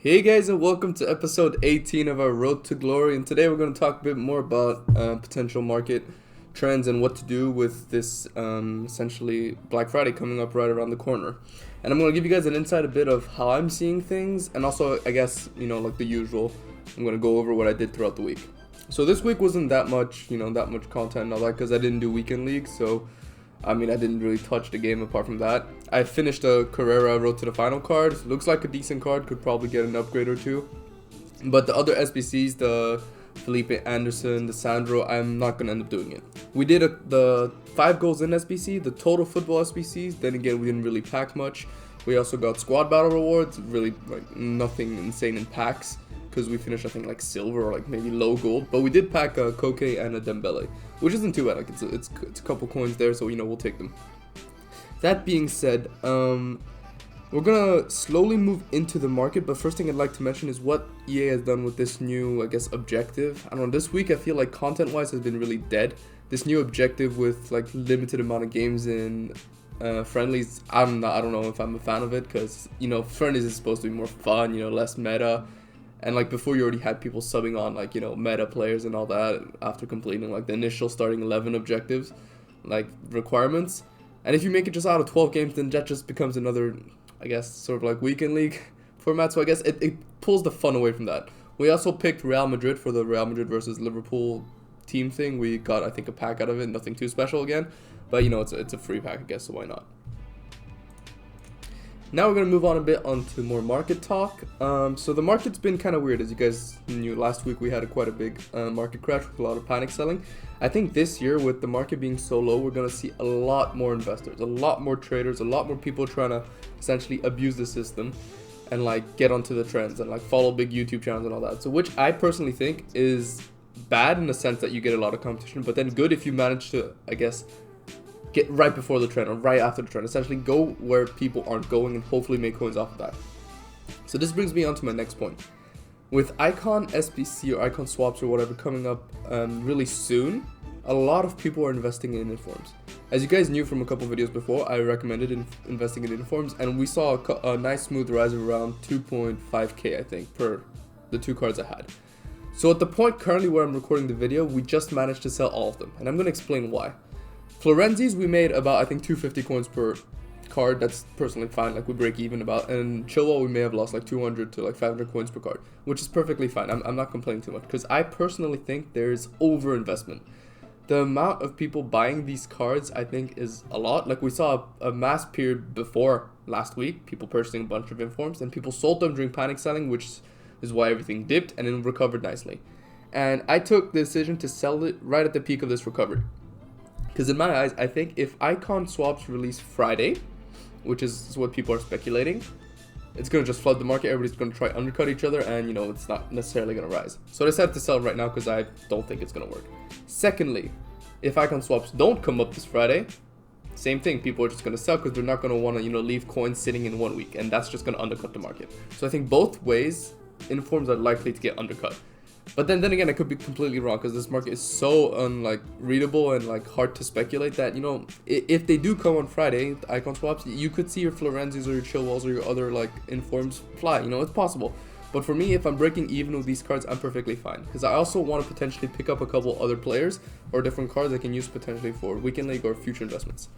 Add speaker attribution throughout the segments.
Speaker 1: Hey guys, and welcome to episode 18 of our Road to Glory. And today we're going to talk a bit more about potential market trends and what to do with this essentially Black Friday coming up right around the corner. And I'm going to give you guys an insight a bit of how I'm seeing things, and also, I guess, like the usual, I'm going to go over what I did throughout the week. So this week wasn't that much content and all that because I didn't do weekend league, so I didn't really touch the game apart from that. I finished a Carrera Road to the Final card. Looks like a decent card. Could probably get an upgrade or two. But the other SBCs, the Felipe Anderson, the Sandro, I'm not going to end up doing it. We did the 5 goals in SBC, the total football SBCs. Then again, we didn't really pack much. We also got squad battle rewards. Really, nothing insane in packs, because we finished, I think, silver or maybe low gold. But we did pack a Koke and a Dembele, which isn't too bad. It's a couple coins there, so we'll take them. That being said, we're gonna slowly move into the market. But first thing I'd like to mention is what EA has done with this new, objective. I don't know. This week I feel like content-wise has been really dead. This new objective with limited amount of games in friendlies. I don't know if I'm a fan of it, because friendlies is supposed to be more fun, less meta. And before, you already had people subbing on meta players and all that after completing the initial starting 11 objectives requirements. And if you make it just out of 12 games, then that just becomes another, sort of weekend league format. So I guess it pulls the fun away from that. We also picked Real Madrid for the Real Madrid versus Liverpool team thing. We got, I think, a pack out of it. Nothing too special again, but it's a free pack, I guess, so why not? Now we're going to move on a bit onto more market talk. So the market's been kind of weird. As you guys knew, last week we had quite a big market crash with a lot of panic selling. I think this year, with the market being so low, we're going to see a lot more investors, a lot more traders, a lot more people trying to essentially abuse the system and get onto the trends and follow big YouTube channels and all that. So which I personally think is bad in the sense that you get a lot of competition, but then good if you manage to, get right before the trend or right after the trend. Essentially go where people aren't going and hopefully make coins off of that. So this brings me on to my next point. With Icon SBC or Icon swaps or whatever coming up really soon, a lot of people are investing in informs. As you guys knew from a couple videos before, I recommended investing in informs, and we saw a nice smooth rise of around 2.5k, I think, per the 2 cards I had. So at the point currently where I'm recording the video, we just managed to sell all of them, and I'm going to explain why. Florenzi's, we made about, I think, 250 coins per card. That's personally fine, we break even about. And Chilwell, we may have lost 200 to 500 coins per card, which is perfectly fine. I'm not complaining too much, because I personally think there's over-investment. The amount of people buying these cards, I think, is a lot. We saw a mass period before last week, people purchasing a bunch of informs, and people sold them during panic selling, which is why everything dipped and then recovered nicely. And I took the decision to sell it right at the peak of this recovery. Because in my eyes, I think if Icon swaps release Friday, which is what people are speculating, it's going to just flood the market. Everybody's going to try undercut each other, and it's not necessarily going to rise. So I decided to sell right now because I don't think it's going to work. Secondly, if Icon swaps don't come up this Friday, same thing. People are just going to sell because they're not going to want to leave coins sitting in 1 week, and that's just going to undercut the market. So I think both ways, informs are likely to get undercut. But then again, I could be completely wrong, because this market is so readable and hard to speculate that if they do come on Friday, the Icon swaps, you could see your Florenzis or your Chilwells or your other informs fly. It's possible. But for me, if I'm breaking even with these cards, I'm perfectly fine, because I also want to potentially pick up a couple other players or different cards I can use potentially for weekend league or future investments.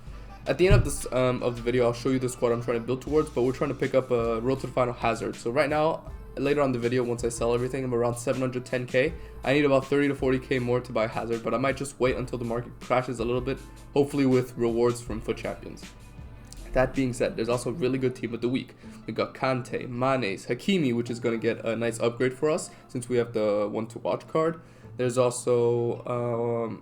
Speaker 1: At the end of this of the video, I'll show you the squad I'm trying to build towards, but we're trying to pick up a Road to the Final Hazard. So right now, later on the video, once I sell everything, I'm around 710k. I need about 30 to 40k more to buy Hazard, but I might just wait until the market crashes a little bit, hopefully with rewards from FUT Champions. That being said, there's also a really good team of the week. We got Kante, Manes, Hakimi, which is going to get a nice upgrade for us since we have the one to watch card. There's also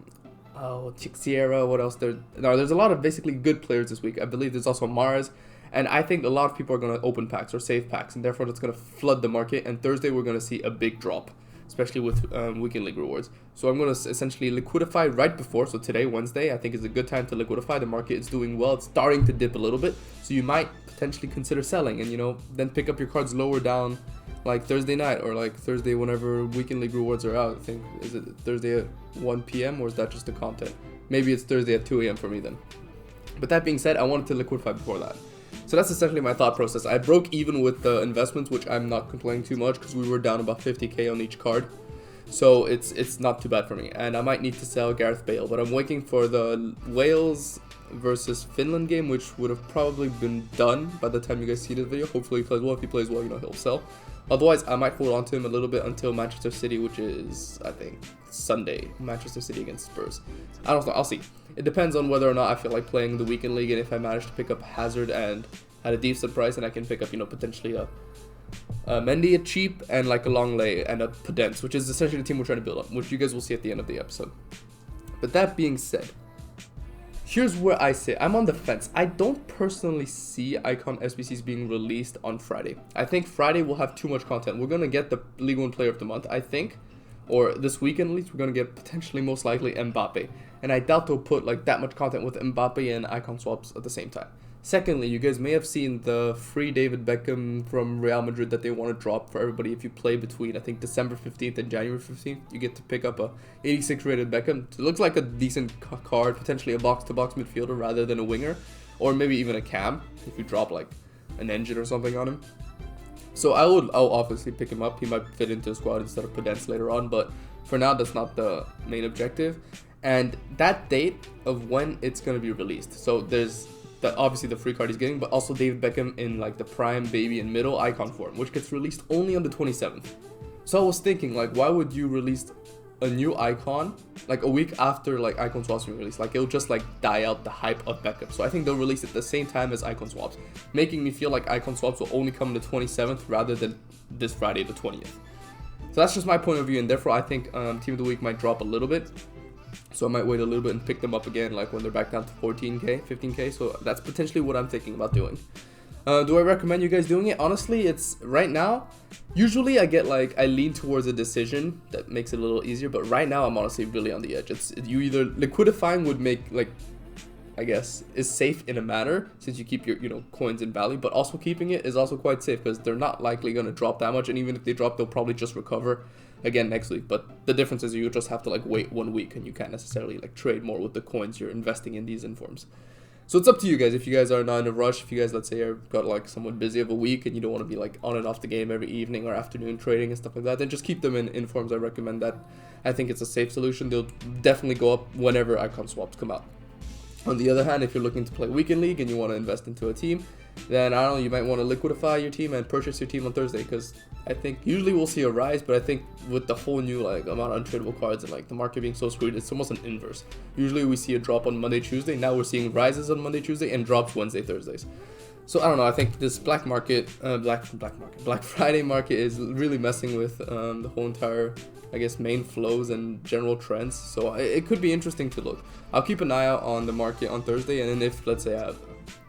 Speaker 1: Sierra. What else? There's a lot of basically good players this week. I believe there's also Mars. And I think a lot of people are going to open packs or save packs, and therefore that's going to flood the market. And Thursday we're going to see a big drop, especially with weekend league rewards. So I'm going to essentially liquidify right before. So today, Wednesday, I think is a good time to liquidify. The market is doing well. It's starting to dip a little bit. So you might potentially consider selling and, then pick up your cards lower down Thursday night or Thursday whenever weekend league rewards are out. I think, is it Thursday at 1 p.m. or is that just the content? Maybe it's Thursday at 2 a.m. for me then. But that being said, I wanted to liquidify before that. So that's essentially my thought process. I broke even with the investments, which I'm not complaining too much because we were down about 50k on each card. So it's not too bad for me. And I might need to sell Gareth Bale, but I'm waiting for the Wales versus Finland game, which would have probably been done by the time you guys see this video. Hopefully he plays well. If he plays well, you know, he'll sell. Otherwise, I might hold on to him a little bit until Manchester City, which is, I think, Sunday. Manchester City against Spurs. I don't know. I'll see. It depends on whether or not I feel like playing the weekend league, and if I manage to pick up Hazard and at a decent price, and I can pick up, you know, potentially a Mendy at cheap and like a Longley and a Podence, which is essentially the team we're trying to build up, which you guys will see at the end of the episode. But that being said, here's where I sit. I'm on the fence. I don't personally see Icon SBCs being released on Friday. I think Friday will have too much content. We're going to get the League 1 Player of the Month, I think. Or this weekend at least, we're going to get potentially, most likely, Mbappe. And I doubt they'll put like that much content with Mbappe and Icon swaps at the same time. Secondly, you guys may have seen the free David Beckham from Real Madrid that they want to drop for everybody. If you play between, I think, December 15th and January 15th, you get to pick up a 86 rated Beckham. It looks like a decent card, potentially a box-to-box midfielder rather than a winger, or maybe even a cam if you drop like an engine or something on him. So I'll obviously pick him up. He might fit into a squad instead of Podence later on, but for now, that's not the main objective. And that date of when it's going to be released. So there's obviously the free card he's getting, but also David Beckham in like the prime, baby, and middle icon form, which gets released only on the 27th. So I was thinking, like, why would you release a new icon like a week after like icon swaps being released? Like, it'll just like die out the hype of Beckham. So I think they'll release it at the same time as icon swaps, making me feel like icon swaps will only come the 27th rather than this Friday the 20th. So that's just my point of view, and therefore I think Team of the Week might drop a little bit. So I might wait a little bit and pick them up again, like when they're back down to 14k, 15k. So that's potentially what I'm thinking about doing. Do I recommend you guys doing it? Honestly, it's right now. Usually I get like, I lean towards a decision that makes it a little easier. But right now I'm honestly really on the edge. You either liquidifying would make like, I guess, is safe in a manner since you keep your, you know, coins in value. But also keeping it is also quite safe because they're not likely going to drop that much. And even if they drop, they'll probably just recover again next week. But the difference is you just have to like wait 1 week and you can't necessarily like trade more with the coins you're investing in these informs. So it's up to you guys. If you guys are not in a rush, if you guys, let's say, are got like somewhat busy of a week and you don't want to be like on and off the game every evening or afternoon trading and stuff like that, then just keep them in informs. I recommend that. I think it's a safe solution. They'll definitely go up whenever icon swaps come out. On the other hand, if you're looking to play weekend league and you want to invest into a team, then I don't know, you might want to liquidify your team and purchase your team on Thursday, because I think usually we'll see a rise, but I think with the whole new like amount of untradeable cards and like the market being so screwed, it's almost an inverse. Usually we see a drop on Monday, Tuesday. Now we're seeing rises on Monday, Tuesday, and drops Wednesday, Thursdays. So I don't know. I think this Black Friday market is really messing with the whole entire, I guess, main flows and general trends. So it could be interesting to look. I'll keep an eye out on the market on Thursday, and then if, let's say,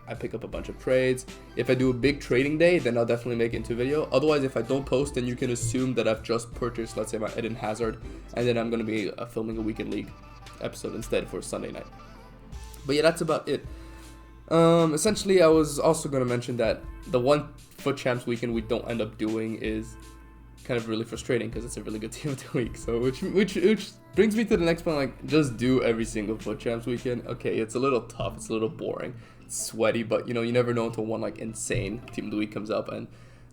Speaker 1: I pick up a bunch of trades, if I do a big trading day, then I'll definitely make it into a video. Otherwise, if I don't post, then you can assume that I've just purchased, let's say, my Eden Hazard, and then I'm going to be filming a weekend league episode instead for Sunday night. But yeah, that's about it. Essentially, I was also going to mention that the one Foot Champs weekend we don't end up doing is kind of really frustrating because it's a really good team of the week. So which brings me to the next point, like, just do every single Foot Champs weekend. Okay, it's a little tough, it's a little boring, it's sweaty, but you know, you never know until one like insane team of the week comes up, and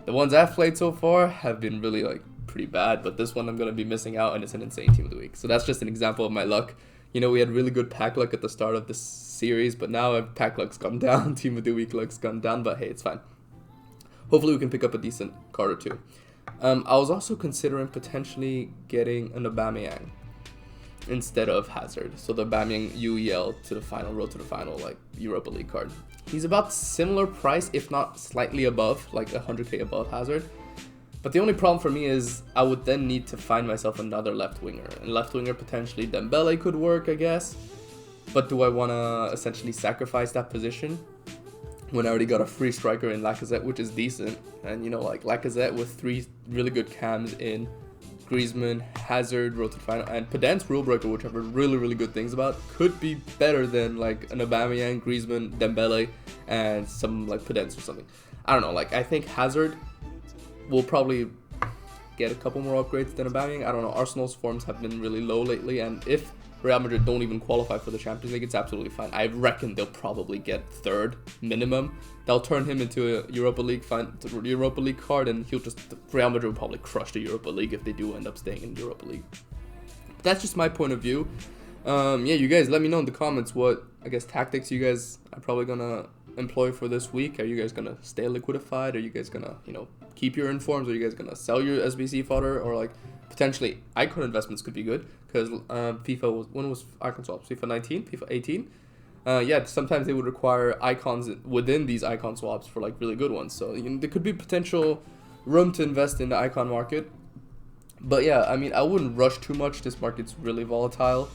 Speaker 1: the ones I've played so far have been really like pretty bad, but this one I'm going to be missing out, and it's an insane team of the week. So that's just an example of my luck. You know, we had really good pack luck at the start of this series, but now pack luck's gone down, team of the week luck's gone down, but hey, it's fine. Hopefully we can pick up a decent card or two. I was also considering potentially getting an Aubameyang instead of Hazard. So the Aubameyang UEL to the final, road to the final, like Europa League card. He's about similar price, if not slightly above, like 100k above Hazard. But the only problem for me is I would then need to find myself another left winger. And left winger, potentially Dembele could work, I guess. But do I want to essentially sacrifice that position when I already got a free striker in Lacazette, which is decent? And you know, like Lacazette with 3 really good cams in Griezmann, Hazard, road to the final, and Podence Rule Breaker, which I've heard really, really good things about, could be better than like an Aubameyang, Griezmann, Dembele, and some like Podence or something. I don't know, like I think Hazard will probably get a couple more upgrades than Aubameyang. I don't know, Arsenal's forms have been really low lately, and if Real Madrid don't even qualify for the Champions League, it's absolutely fine. I reckon they'll probably get third minimum. They'll turn him into a Europa League card, and Real Madrid will probably crush the Europa League if they do end up staying in Europa League. That's just my point of view. Yeah, you guys let me know in the comments what, I guess, tactics you guys are probably gonna employ for this week. Are you guys gonna stay liquidified? Are you guys gonna, keep your informs? Are you guys gonna sell your SBC fodder? Or like potentially icon investments could be good, because when was icon swaps? FIFA 19, FIFA 18. Yeah, sometimes they would require icons within these icon swaps for like really good ones. So there could be potential room to invest in the icon market. But yeah, I mean, I wouldn't rush too much. This market's really volatile.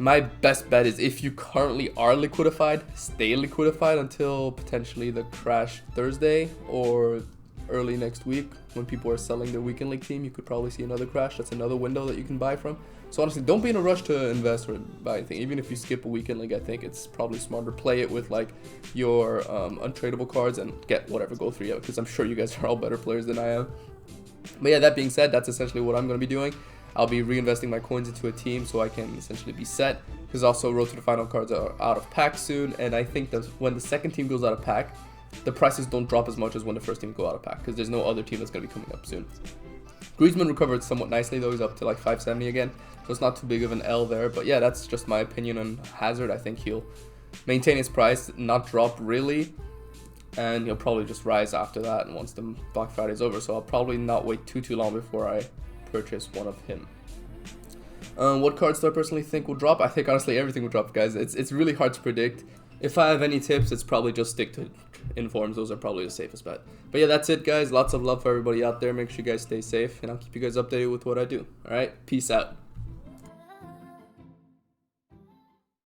Speaker 1: My best bet is, if you currently are liquidified, stay liquidified until potentially the crash Thursday or early next week when people are selling their weekend league team. You could probably see another crash. That's another window that you can buy from. So honestly, don't be in a rush to invest or buy anything. Even if you skip a weekend league, I think it's probably smarter. Play it with like your untradeable cards and get whatever gold 3 out, because I'm sure you guys are all better players than I am. But yeah, that being said, that's essentially what I'm going to be doing. I'll be reinvesting my coins into a team so I can essentially be set, because also Road to the Final cards are out of pack soon, and I think that when the second team goes out of pack, the prices don't drop as much as when the first team go out of pack, because there's no other team that's going to be coming up soon. Griezmann recovered somewhat nicely though. He's up to like 570 again, so it's not too big of an L there. But yeah, that's just my opinion on Hazard. I think he'll maintain his price, not drop really, and he'll probably just rise after that and once the Black Friday is over. So I'll probably not wait too long before I purchase one of him. What cards do I personally think will drop? I think honestly everything will drop, guys. It's really hard to predict. If I have any tips, it's probably just stick to informs. Those are probably the safest bet. But yeah, that's it, guys. Lots of love for everybody out there. Make sure you guys stay safe, and I'll keep you guys updated with what I do. All right, peace out.